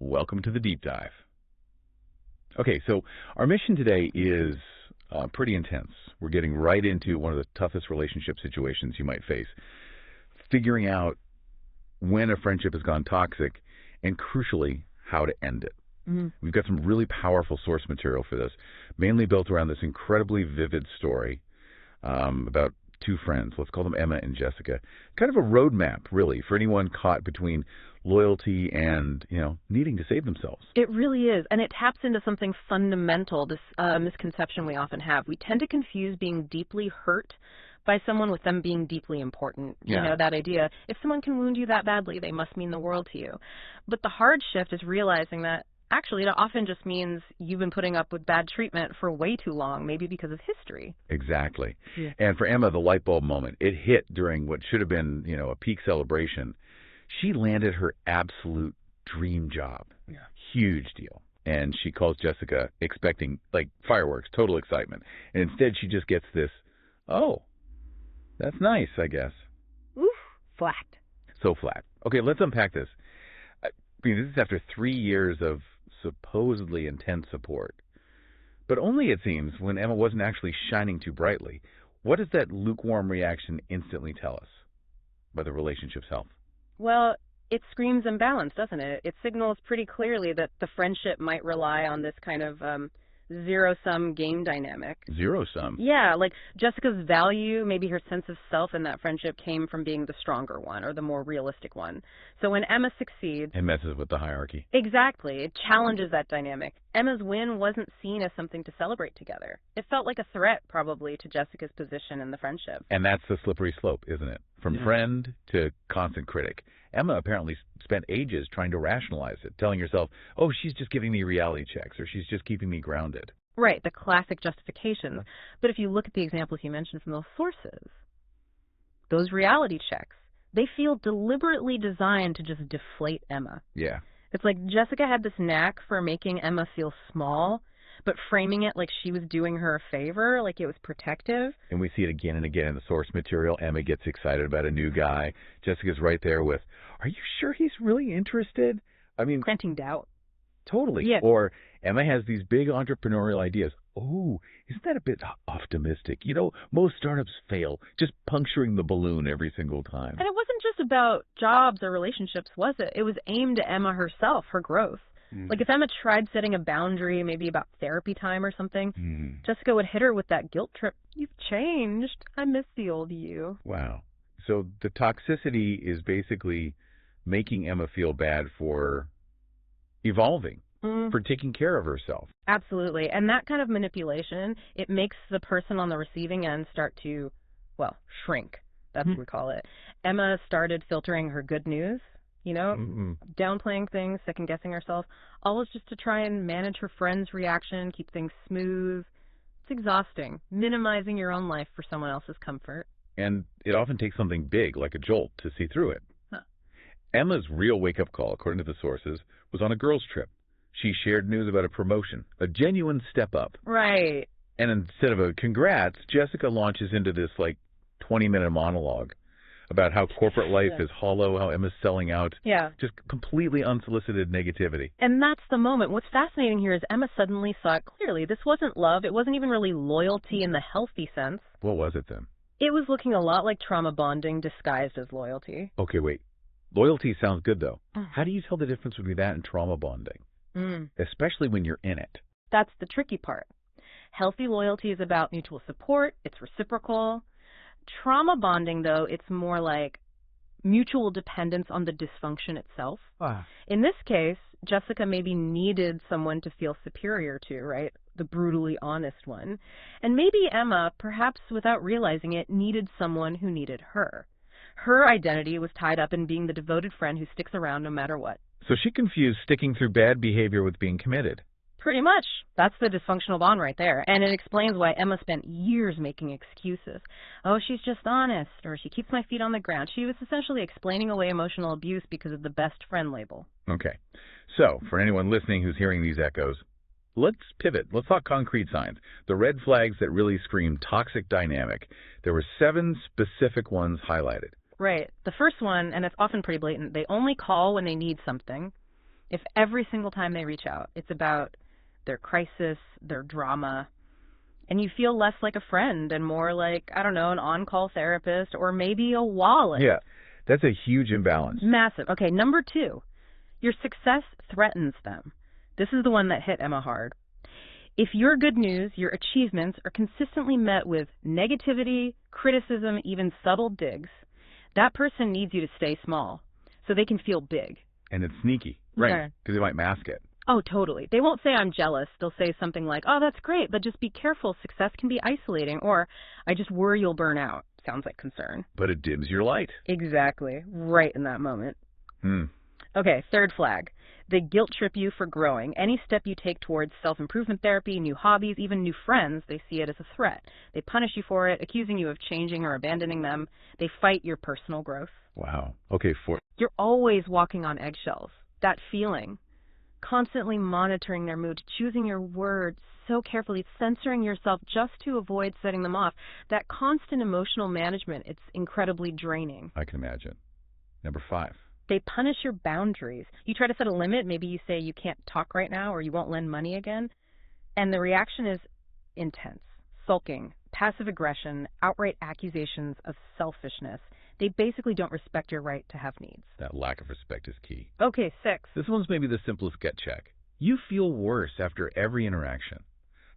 Welcome to the deep dive. Okay, so our mission today is pretty intense. We're getting right into one of the toughest relationship situations you might face, figuring out when a friendship has gone toxic and, crucially, how to end it. We've got some really powerful source material for this, mainly built around this incredibly vivid story about two friends. Let's call them Emma and Jessica. Kind of a roadmap, really, for anyone caught between loyalty and, needing to save themselves. It really is, and it taps into something fundamental, this misconception we often have. We tend to confuse being deeply hurt by someone with them being deeply important. Yeah. You know, that idea, if someone can wound you that badly, they must mean the world to you. But the hard shift is realizing that actually, it often just means you've been putting up with bad treatment for way too long, maybe because of history. Exactly. Yeah. And for Emma, the light bulb moment, it hit during what should have been, a peak celebration. She landed her absolute dream job. Yeah. Huge deal. And she calls Jessica expecting, fireworks, total excitement. And instead, she just gets this, oh, that's nice, I guess. Oof, flat. So flat. Okay, let's unpack this. This is after 3 years of supposedly intense support. But only, it seems, when Emma wasn't actually shining too brightly. What does that lukewarm reaction instantly tell us about the relationship's health? Well, it screams imbalance, doesn't it? It signals pretty clearly that the friendship might rely on this kind of zero-sum game dynamic. Zero-sum? Yeah, like Jessica's value, maybe her sense of self in that friendship came from being the stronger one or the more realistic one. So when Emma succeeds... It messes with the hierarchy. Exactly. It challenges that dynamic. Emma's win wasn't seen as something to celebrate together. It felt like a threat, probably, to Jessica's position in the friendship. And that's the slippery slope, isn't it? From friend to constant critic. Emma apparently spent ages trying to rationalize it, telling herself, oh, she's just giving me reality checks, or she's just keeping me grounded. Right, the classic justifications. But if you look at the examples you mentioned from those sources, those reality checks, they feel deliberately designed to just deflate Emma. Yeah. It's like Jessica had this knack for making Emma feel small, but framing it like she was doing her a favor, like it was protective. And we see it again and again in the source material. Emma gets excited about a new guy. Jessica's right there with, are you sure he's really interested? I mean... planting doubt. Totally. Yeah. Or Emma has these big entrepreneurial ideas. Oh, isn't that a bit optimistic? Most startups fail, just puncturing the balloon every single time. And it wasn't just about jobs or relationships, was it? It was aimed at Emma herself, her growth. Like if Emma tried setting a boundary, maybe about therapy time or something, Jessica would hit her with that guilt trip. You've changed. I miss the old you. Wow. So the toxicity is basically making Emma feel bad for evolving, for taking care of herself. Absolutely. And that kind of manipulation, it makes the person on the receiving end start to, shrink. That's what we call it. Emma started filtering her good news, downplaying things, second-guessing herself, always just to try and manage her friend's reaction, keep things smooth. It's exhausting, minimizing your own life for someone else's comfort. And it often takes something big, like a jolt, to see through it. Emma's real wake-up call, according to the sources, was on a girls' trip. She shared news about a promotion, a genuine step up. Right. And instead of a congrats, Jessica launches into this, 20-minute monologue about how corporate life is hollow, how Emma's selling out. Yeah. Just completely unsolicited negativity. And that's the moment. What's fascinating here is Emma suddenly saw it clearly. This wasn't love. It wasn't even really loyalty in the healthy sense. What was it then? It was looking a lot like trauma bonding disguised as loyalty. Okay, wait. Loyalty sounds good, though. How do you tell the difference between that and trauma bonding? Especially when you're in it. That's the tricky part. Healthy loyalty is about mutual support. It's reciprocal. Trauma bonding, though, it's more like mutual dependence on the dysfunction itself. In this case, Jessica maybe needed someone to feel superior to, right? The brutally honest one. And maybe Emma, perhaps without realizing it, needed someone who needed her. Her identity was tied up in being the devoted friend who sticks around no matter what. So she confused sticking through bad behavior with being committed. Pretty much. That's the dysfunctional bond right there. And it explains why Emma spent years making excuses. Oh, she's just honest, or she keeps my feet on the ground. She was essentially explaining away emotional abuse because of the best friend label. Okay. So, for anyone listening who's hearing these echoes, let's pivot. Let's talk concrete signs. The red flags that really scream toxic dynamic. There were 7 specific ones highlighted. Right. The first one, and it's often pretty blatant, they only call when they need something. If every single time they reach out, it's about their crisis, their drama, and you feel less like a friend and more like, I don't know, an on-call therapist or maybe a wallet. Yeah, that's a huge imbalance. Massive. Okay, number 2, your success threatens them. This is the one that hit Emma hard. If your good news, your achievements are consistently met with negativity, criticism, even subtle digs, that person needs you to stay small so they can feel big. And it's sneaky, right? Because they might mask it. Oh, totally. They won't say I'm jealous. They'll say something like, oh, that's great, but just be careful. Success can be isolating. Or, I just worry you'll burn out. Sounds like concern. But it dims your light. Exactly. Right in that moment. Hmm. Okay, third flag. They guilt trip you for growing. Any step you take towards self-improvement therapy, new hobbies, even new friends, they see it as a threat. They punish you for it, accusing you of changing or abandoning them. They fight your personal growth. Wow. Okay, You're always walking on eggshells. That feeling. Constantly monitoring their mood, choosing your words so carefully, censoring yourself just to avoid setting them off. That constant emotional management, it's incredibly draining. I can imagine. Number 5. They punish your boundaries. You try to set a limit. Maybe you say you can't talk right now or you won't lend money again. And the reaction is intense. Sulking, passive aggression, outright accusations of selfishness. They basically don't respect your right to have needs. That lack of respect is key. Okay, 6. This one's maybe the simplest gut check. You feel worse after every interaction.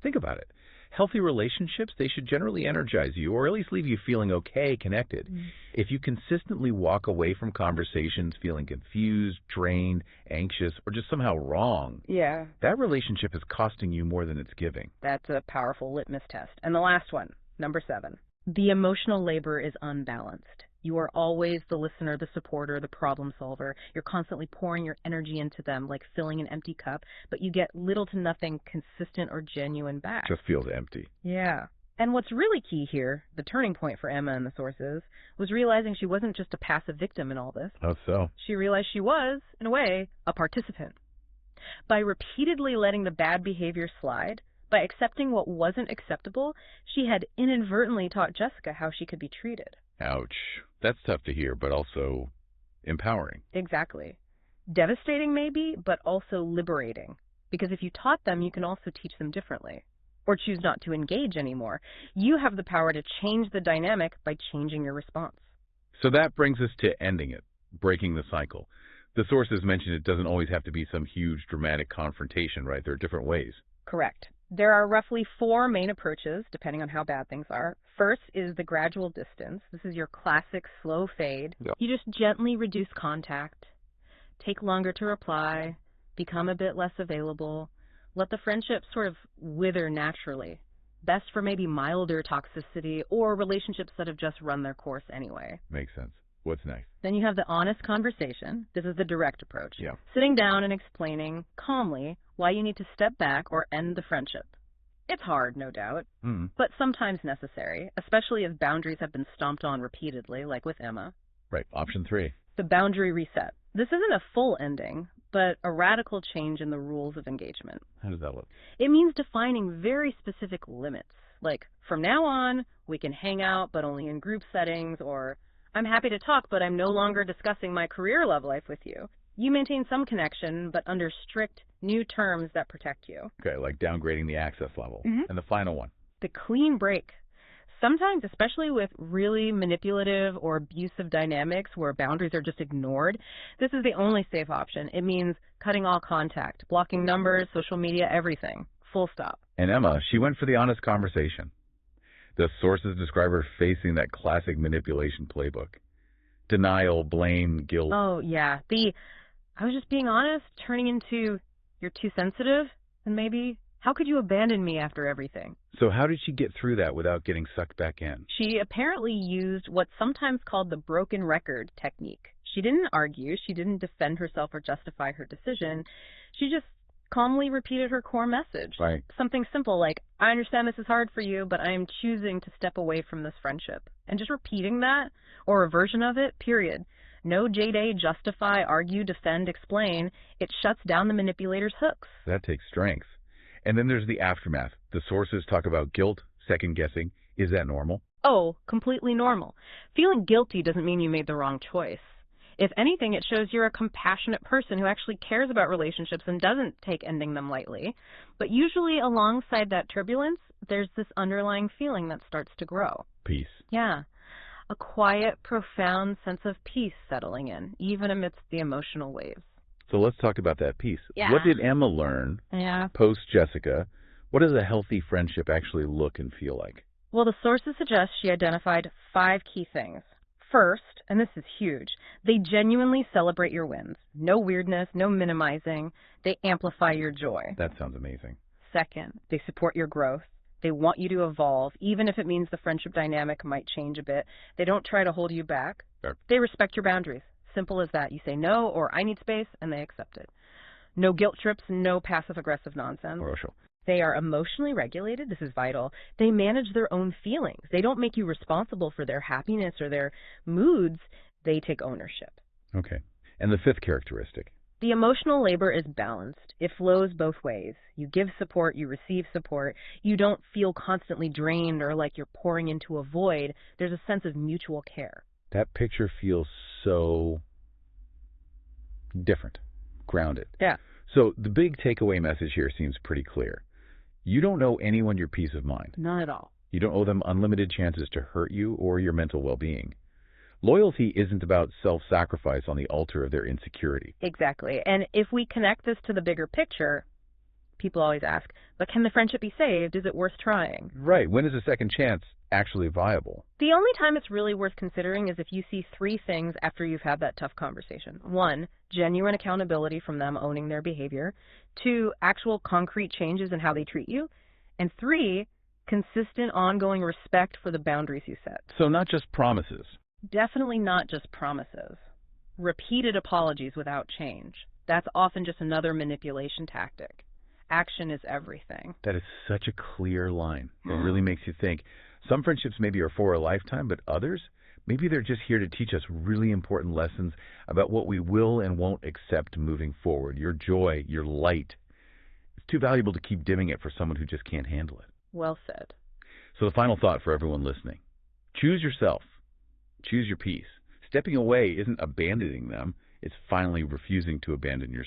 Think about it. Healthy relationships, they should generally energize you or at least leave you feeling okay, connected. If you consistently walk away from conversations feeling confused, drained, anxious, or just somehow wrong, that relationship is costing you more than it's giving. That's a powerful litmus test. And the last one, number 7. The emotional labor is unbalanced. You are always the listener, the supporter, the problem solver. You're constantly pouring your energy into them like filling an empty cup, but you get little to nothing consistent or genuine back. Just feels empty. Yeah. And what's really key here, the turning point for Emma and the sources, was realizing she wasn't just a passive victim in all this. How so? She realized she was, in a way, a participant. By repeatedly letting the bad behavior slide, by accepting what wasn't acceptable, she had inadvertently taught Jessica how she could be treated. Ouch. That's tough to hear, but also empowering. Exactly. Devastating maybe, but also liberating. Because if you taught them, you can also teach them differently. Or choose not to engage anymore. You have the power to change the dynamic by changing your response. So that brings us to ending it, breaking the cycle. The sources mentioned it doesn't always have to be some huge dramatic confrontation, right? There are different ways. Correct. There are roughly 4 main approaches, depending on how bad things are. First is the gradual distance. This is your classic slow fade. Yep. You just gently reduce contact, take longer to reply, become a bit less available, let the friendship sort of wither naturally. Best for maybe milder toxicity or relationships that have just run their course anyway. Makes sense. What's next? Then you have the honest conversation. This is the direct approach. Yeah. Sitting down and explaining calmly why you need to step back or end the friendship. It's hard, no doubt, but sometimes necessary, especially if boundaries have been stomped on repeatedly, like with Emma. Right. Option 3. The boundary reset. This isn't a full ending, but a radical change in the rules of engagement. How does that look? It means defining very specific limits, like from now on, we can hang out, but only in group settings, or I'm happy to talk, but I'm no longer discussing my career love life with you. You maintain some connection, but under strict, new terms that protect you. Okay, like downgrading the access level. And the final one. The clean break. Sometimes, especially with really manipulative or abusive dynamics where boundaries are just ignored, this is the only safe option. It means cutting all contact, blocking numbers, social media, everything. Full stop. And Emma, she went for the honest conversation. The sources describe her facing that classic manipulation playbook. Denial, blame, guilt. Oh, yeah. I was just being honest, turning into, you're too sensitive, and maybe, how could you abandon me after everything? So how did she get through that without getting sucked back in? She apparently used what's sometimes called the broken record technique. She didn't argue, she didn't defend herself or justify her decision. She just calmly repeated her core message. Right. Something simple like, I understand this is hard for you, but I am choosing to step away from this friendship. And just repeating that, or a version of it, period. No J-Day, justify, argue, defend, explain. It shuts down the manipulator's hooks. That takes strength. And then there's the aftermath. The sources talk about guilt, second-guessing. Is that normal? Oh, completely normal. Feeling guilty doesn't mean you made the wrong choice. If anything, it shows you're a compassionate person who actually cares about relationships and doesn't take ending them lightly. But usually alongside that turbulence, there's this underlying feeling that starts to grow. Peace. Yeah. A quiet, profound sense of peace settling in, even amidst the emotional waves. So let's talk about that peace. Yeah. What did Emma learn post Jessica? What does a healthy friendship actually look and feel like? Well, the sources suggest she identified 5 key things. First, and this is huge, they genuinely celebrate your wins. No weirdness, no minimizing. They amplify your joy. That sounds amazing. Second, they support your growth. They want you to evolve, even if it means the friendship dynamic might change a bit. They don't try to hold you back. Sure. They respect your boundaries. Simple as that. You say no or I need space, and they accept it. No guilt trips, no passive-aggressive nonsense. They are emotionally regulated. This is vital. They manage their own feelings. They don't make you responsible for their happiness or their moods. They take ownership. Okay. And the 5th characteristic? The emotional labor is balanced. It flows both ways. You give support, you receive support. You don't feel constantly drained or like you're pouring into a void. There's a sense of mutual care. That picture feels so different, grounded. Yeah. So the big takeaway message here seems pretty clear. You don't owe anyone your peace of mind. Not at all. You don't owe them unlimited chances to hurt you or your mental well-being. Loyalty isn't about self-sacrifice on the altar of their insecurity. Exactly. And if we connect this to the bigger picture, people always ask, but can the friendship be saved? Is it worth trying? Right. When is a second chance actually viable? The only time it's really worth considering is if you see 3 things after you've had that tough conversation. 1, genuine accountability from them owning their behavior. 2, actual concrete changes in how they treat you. And 3, consistent ongoing respect for the boundaries you set. So not just promises. Definitely not just promises. Repeated apologies without change. That's often just another manipulation tactic. Action is everything. That is such a clear line. It really makes you think. Some friendships maybe are for a lifetime, but others, maybe they're just here to teach us really important lessons about what we will and won't accept moving forward. Your joy, your light. It's too valuable to keep dimming it for someone who just can't handle it. Well said. So the final thought for everyone listening. Choose yourself. Choose your peace. Stepping away isn't abandoning them. It's finally refusing to abandon yourself.